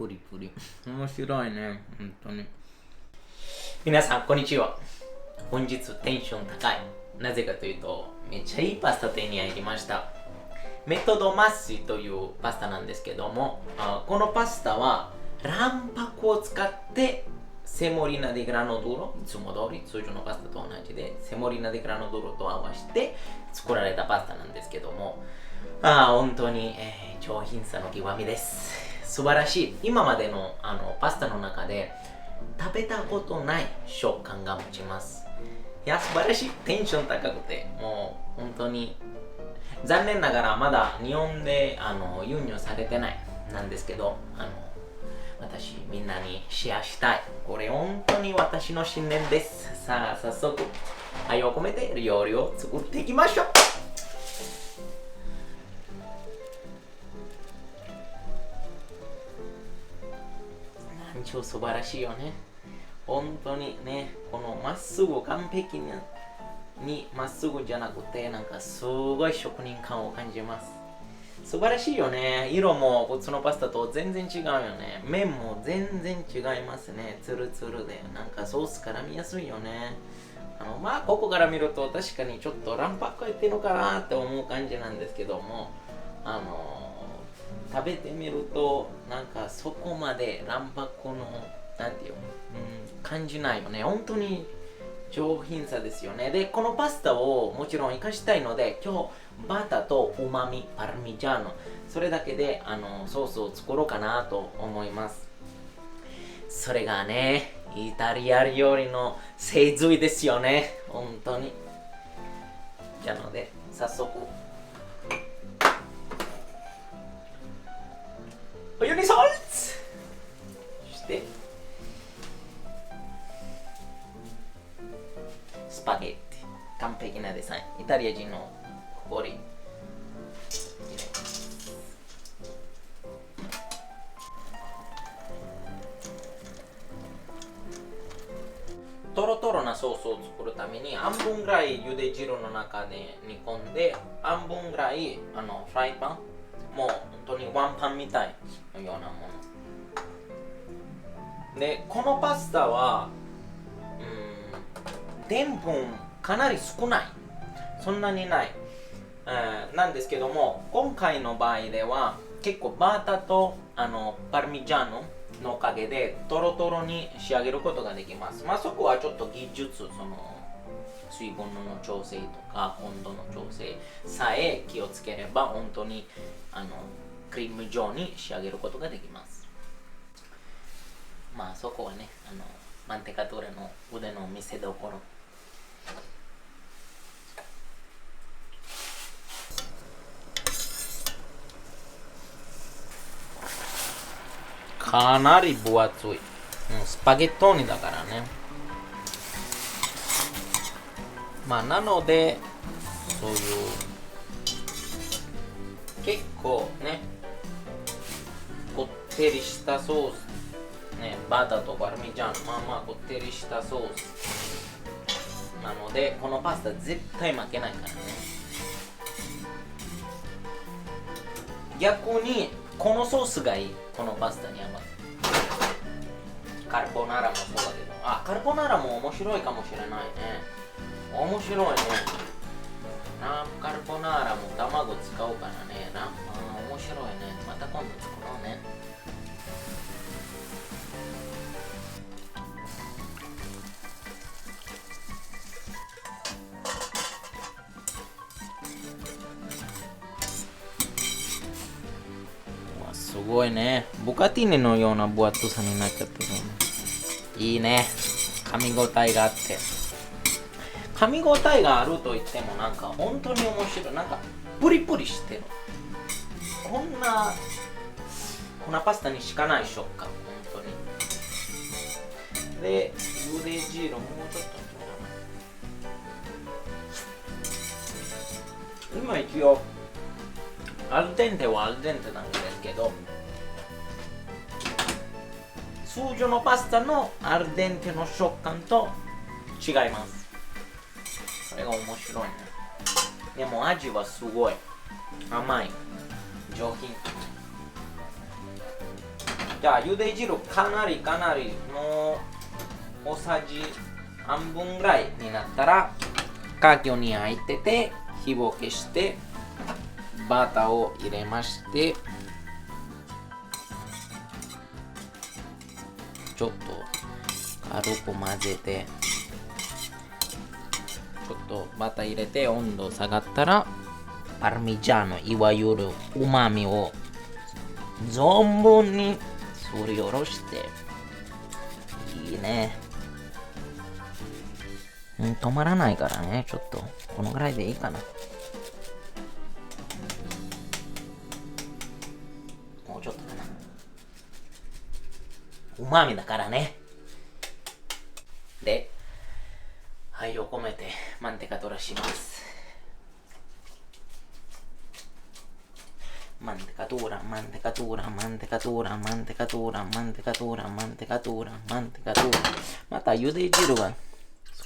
プリプリ。面白いね、本当に。皆さん、こんにちは。本日テンション高い。なぜかというと、めっちゃいいパスタ手に入りました。メトドマッシというパスタなんですけども、このパスタは卵白を使ってセモリナディグラノドゥロ、いつも通り通常のパスタと同じでセモリナディグラノドゥロと合わせて作られたパスタなんですけども、本当に、上品さの極みです。素晴らしい。今までのパスタの中で食べたことない食感が持ちます。いや、素晴らしい。テンション高くて、もう本当に残念ながらまだ日本で輸入されてないなんですけど、私みんなにシェアしたい。これ本当に私の信念です。さあ、早速愛を込めて料理を作っていきましょう。超素晴らしいよね。本当にね、このまっすぐ完璧にまっすぐじゃなくて、なんかすごい職人感を感じます。素晴らしいよね。色も普通のパスタと全然違うよね。麺も全然違いますね。ツルツルで、なんかソース絡みやすいよね。ここから見ると確かにちょっと卵白入ってるのかなって思う感じなんですけども、食べてみるとなんかそこまで卵白のなんていう、感じないよね。本当に上品さですよね。で、このパスタをもちろん活かしたいので、今日バターとうまみ、パルミジャーノ、それだけでソースを作ろうかなと思います。それがね、イタリア料理の精髄ですよね。本当に。じゃので、早速。お湯にソルツそして、スパゲッティ。完璧なデザイン。イタリア人の誇り。トロトロなソースを作るために半分ぐらい茹で汁の中で煮込んで、半分ぐらいフライパン、もう本当にワンパンみたいのようなもので、このパスタはでんぷんかなり少ない、そんなにない、なんですけども、今回の場合では結構バターとパルミジャーノのおかげでトロトロに仕上げることができます。そこはちょっと技術、水分の調整とか温度の調整さえ気をつければ本当にクリーム状に仕上げることができます。そこはね、マンテカトーレの腕の見せどころ。かなり分厚い。スパゲットーニだからね。なので、そういう、結構ね、こってりしたソース、ね、バターとパルミジャーノ、こってりしたソース。なので、このパスタ絶対負けないからね。逆に、このソースがいい。このパスタに合わせて。カルボナーラもそうだけど、カルボナーラも面白いかもしれないね。面白いね。カルボナーラも卵使うからね。面白いね。また今度作ろうね。すごいね。ボカティーネのような分厚さになっちゃってるね。いいね。噛み応えがあって。噛み応えがあると言ってもなんか本当に面白い。なんかプリプリしてる。こんなパスタにしかない食感。本当に。で、茹で汁もうちょっと。今一応アルデンテはアルデンテなんですけど、通常のパスタのアルデンテの食感と違います。これが面白いね。でも味はすごい甘い、上品。じゃあ茹で汁かなりもう大さじ半分ぐらいになったらカキに入ってて火を消してバターを入れましてちょっと軽く混ぜてちょっとバター入れて温度下がったらパルミジャーノいわゆるうまみを存分にすりおろしていいね。止まらないからね。ちょっとこのぐらいでいいかな。もうちょっとかな。うまみだからね。で愛を込めてマンテカトラします。mantecatura, mantecatura, mantecatura, mantecatura, mantecatura, mantecatura, mantecatura。また茹で汁が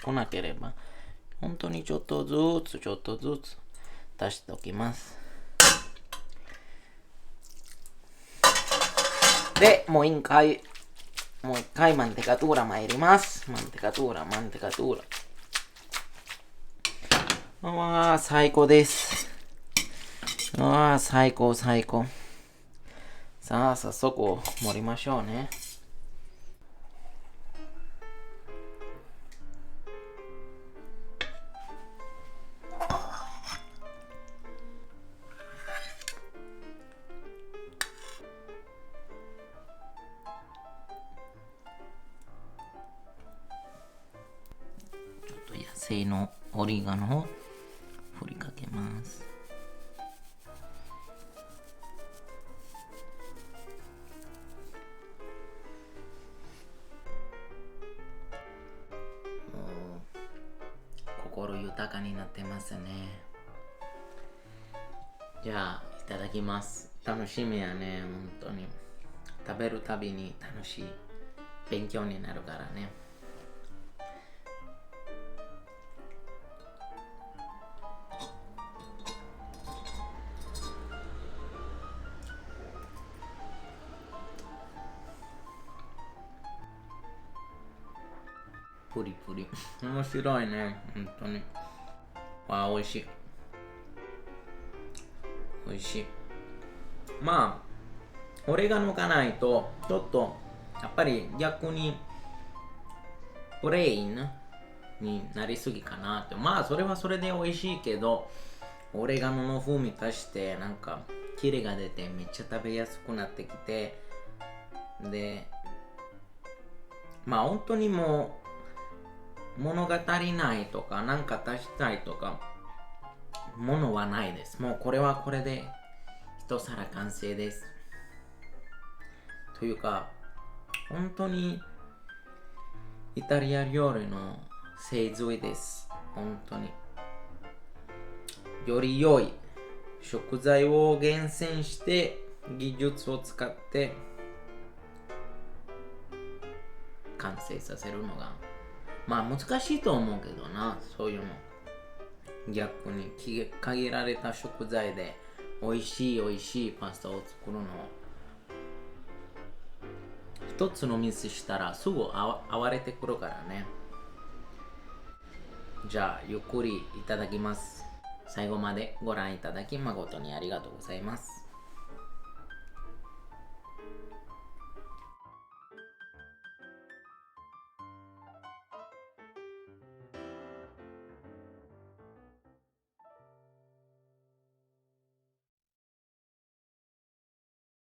少なければ、本当にちょっとずつ足しておきます。で、もう一回マンテカトゥーラ参ります。マンテカトゥーラ。わあ、最高です。ああ、最高。さあ、早速盛りましょうね。ちょっと野生のオリガノを振りかけます。心豊かになってますね。じゃあいただきます。楽しみやね、本当に。食べるたびに楽しい勉強になるからね。プリプリ。面白いね、本当に。わあ、美味しい。美味しい。まあ、オレガノがないと、ちょっと、やっぱり逆に、プレインになりすぎかなって。まあ、それはそれで美味しいけど、オレガノの風味足して、なんか、キレが出て、めっちゃ食べやすくなってきて、で、まあ、本当にもう、物が足りないとか、なんか足したいとか、ものはないです。もうこれはこれで一皿完成です。というか、本当にイタリア料理の精髄です。本当に。より良い食材を厳選して技術を使って完成させるのがまあ難しいと思うけどな、そういうの。逆に限られた食材で美味しいパスタを作るの。一つのミスしたらすぐ暴れてくるからね。じゃあゆっくりいただきます。最後までご覧いただき誠にありがとうございます。